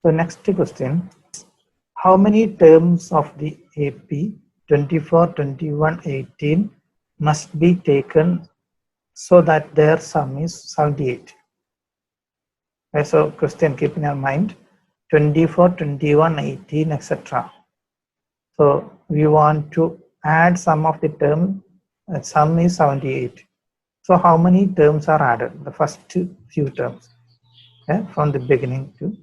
So next question, how many terms of the AP 24, 21, 18 must be taken so that their sum is 78? Okay, so question, keep in your mind 24, 21, 18, etc. So we want to add sum of the term, sum is 78. So how many terms are added? The first few terms, okay, from the beginning to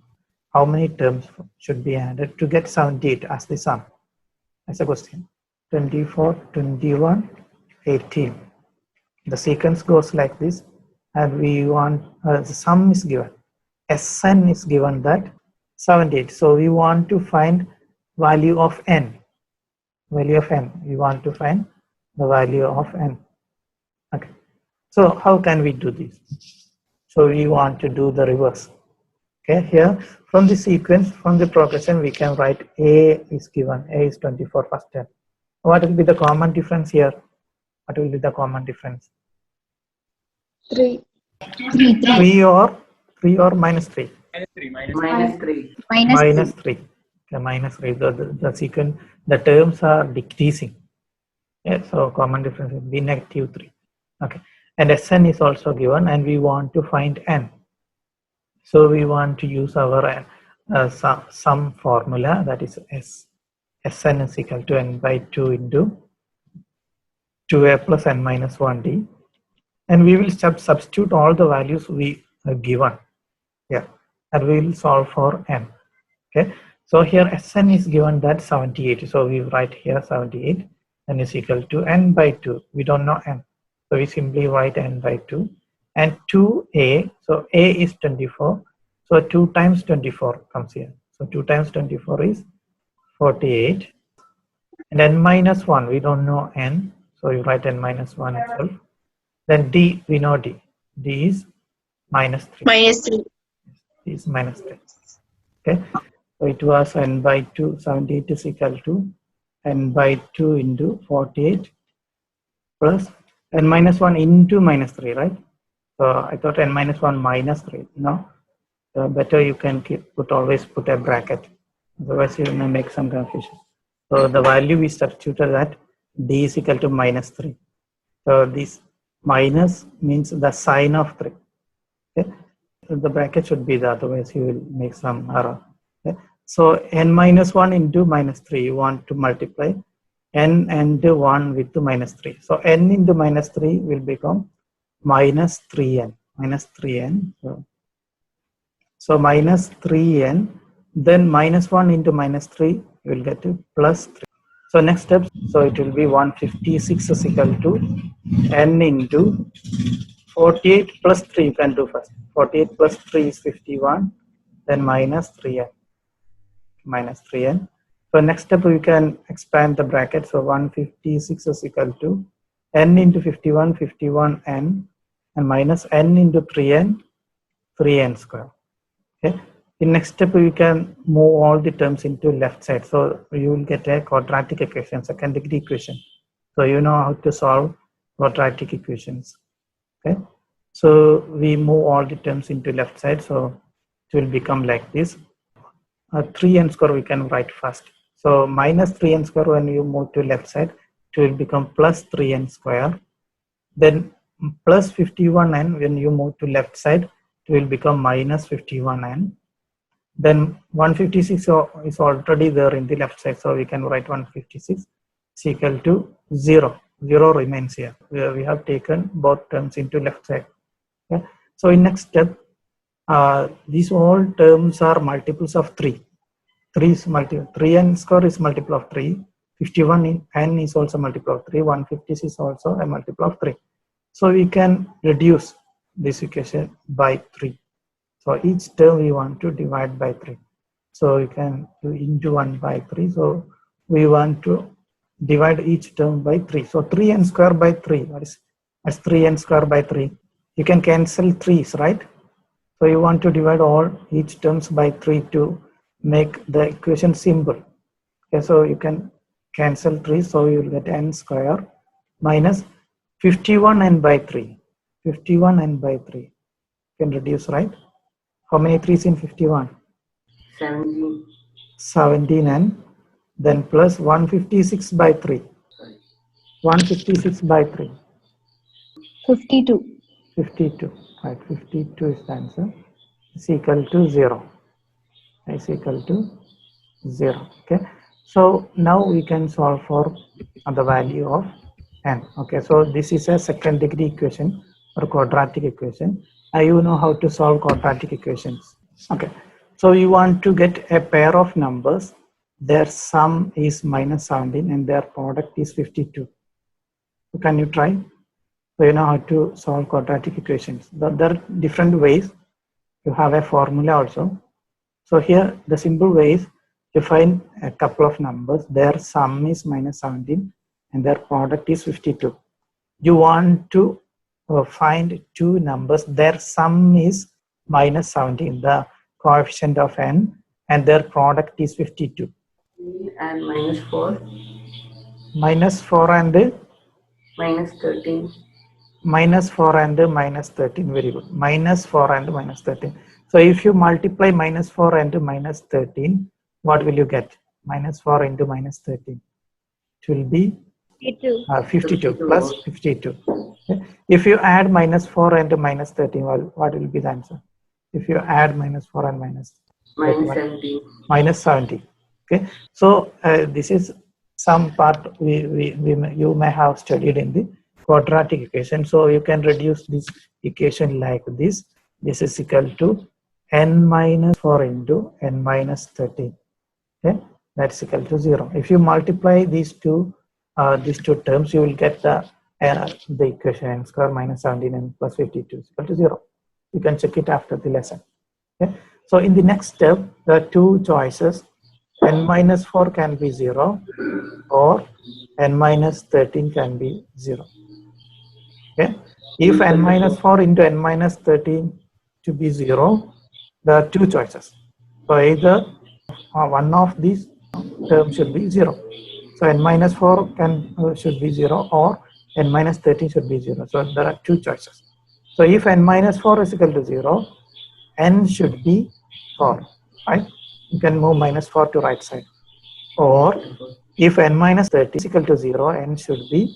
how many terms should be added to get 78 as the sum? That's a question. 24, 21, 18. The sequence goes like this, and we want the sum is given. Sn is given that 78. So we want to find value of n. Value of n. We want to find the value of n. Okay. So how can we do this? So we want to do the reverse. Okay, here from the sequence, from the progression, we can write A is given, A is 24 first term. What will be the common difference here? What will be the common difference? 3. 3 or minus 3? Minus 3. Minus 3. Okay, minus 3. The sequence, the terms are decreasing. Yeah, so common difference will be negative 3. Okay, and Sn is also given, and we want to find n. So we want to use our sum formula, that is Sn is equal to n by 2 into 2a plus n minus 1d, and we will substitute all the values we have given here, and we will solve for n. Okay, so here Sn is given that 78, so we write here 78, n is equal to n by 2. We don't know n, so we simply write n by 2, and 2a, so a is 24, so 2 times 24 comes here, so 2 times 24 is 48, and n minus 1, we don't know n, so you write n minus 1 itself. Then d, we know d is minus 3. Minus 3. D is minus 3. Okay, so it was n by 2, 78 is equal to n by 2 into 48 plus n minus 1 into minus 3, right? So I thought n minus 1 minus 3. No, better you can always put a bracket, otherwise you may make some confusion. So the value we substituted that d is equal to minus 3. So this minus means the sign of 3. Okay, so the bracket should be there, otherwise you will make some error. Okay, so n minus 1 into minus 3, you want to multiply n and 1 with the minus 3. So n into minus 3 will become minus 3n, minus 3n. So minus 3n, then minus 1 into minus 3, you will get to plus 3. So next step, so it will be 156 is equal to n into 48 plus 3, you can do first. 48 plus 3 is 51, then minus 3n, minus 3n. So next step, we can expand the bracket. So 156 is equal to n into 51, 51n, and minus n into 3n, 3n square. Okay. In next step, we can move all the terms into left side. So you will get a quadratic equation, second degree equation. So you know how to solve quadratic equations. Okay. So we move all the terms into left side. So it will become like this. 3n square we can write first. So minus 3n square, when you move to left side, it will become plus 3n square. Then plus 51n, when you move to left side, it will become minus 51n. Then 156 is already there in the left side, so we can write 156 is equal to 0. 0 remains here. We have taken both terms into left side. Okay. So in next step, these all terms are multiples of 3. 3 is multiple. 3n square is multiple of 3. 51n is also multiple of 3. 156 is also a multiple of 3. So we can reduce this equation by 3. So each term we want to divide by 3. So we can do into 1 by 3. So we want to divide each term by 3. So 3n square by 3. That's 3n square by 3. You can cancel 3's, right? So you want to divide all each terms by 3 to make the equation simple. Okay, so you can cancel 3. So you will get n square minus 51n by 3. 51n by 3. You can reduce, right? How many 3's in 51? 17. 17 and then plus 156 by 3. 156 by 3. 52. 52. Right, 52 is the answer. Is equal to 0. Is equal to 0. Okay. So now we can solve for the value of n. Okay. So this is a second degree equation or quadratic equation. You know how to solve quadratic equations. Okay. So you want to get a pair of numbers. Their sum is minus 17 and their product is 52. So can you try? So you know how to solve quadratic equations. There are different ways. You have a formula also. So here the simple way is to find a couple of numbers. Their sum is minus 17 and their product is 52. You want to find two numbers. Their sum is minus 17, the coefficient of n, and their product is 52. And minus 4. Minus 4 and minus 13. minus 4 and minus 13. Very good. Minus 4 and minus 13. So if you multiply minus 4 and minus 13, what will you get? Minus 4 into minus 13. It will be 52 plus 52. Okay. If you add minus 4 and minus 13, well, what will be the answer? If you add minus 4 and minus 70. Minus 70. Okay. So this is some part you may have studied in the quadratic equation. So you can reduce this equation like this. This is equal to n minus 4 into n minus 13. Okay, that's equal to 0. If you multiply these two terms, you will get the equation n square minus 17 and plus 52 is equal to 0. You can check it after the lesson. Okay. So in the next step, there are two choices. N minus 4 can be 0 or n minus 13 can be 0. Okay. If n minus 4 into n minus 13 to be 0, there are two choices. So either one of these terms should be 0. So n minus 4 should be 0 or n minus 13 should be 0. So there are two choices. So if n minus 4 is equal to 0, n should be 4, right? You can move minus 4 to right side. Or if n minus 30 is equal to 0, n should be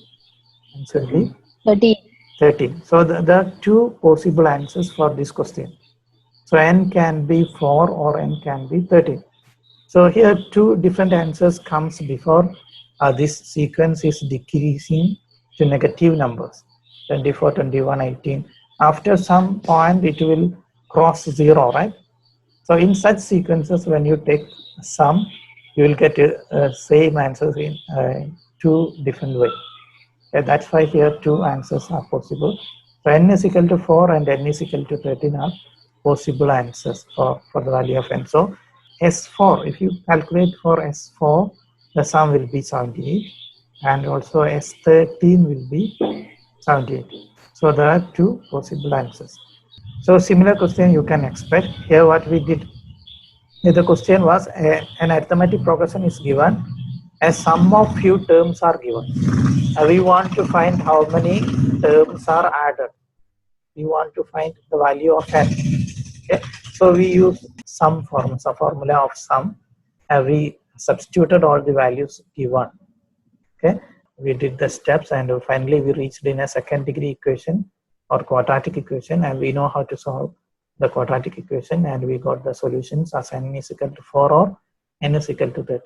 13. So there are two possible answers for this question. So n can be 4 or n can be 13. So here two different answers comes before this sequence is decreasing to negative numbers, 24, 21, 18. After some point it will cross 0, right? So in such sequences, when you take sum, you will get same answers in two different ways. Okay, that's why here two answers are possible. So n is equal to 4 and n is equal to 13 are possible answers for the value of n. So S4, if you calculate for S4, the sum will be 78 and also S13 will be 78. So there are two possible answers. So similar question you can expect. Here what we did, the question was an arithmetic progression is given, a sum of few terms are given. We want to find how many terms are added. We want to find the value of n. Okay. So we use sum forms, a formula of sum. We substituted all the values given. Okay. We did the steps and finally we reached in a second degree equation or quadratic equation, and we know how to solve the quadratic equation, and we got the solutions as n is equal to 4 or n is equal to 13.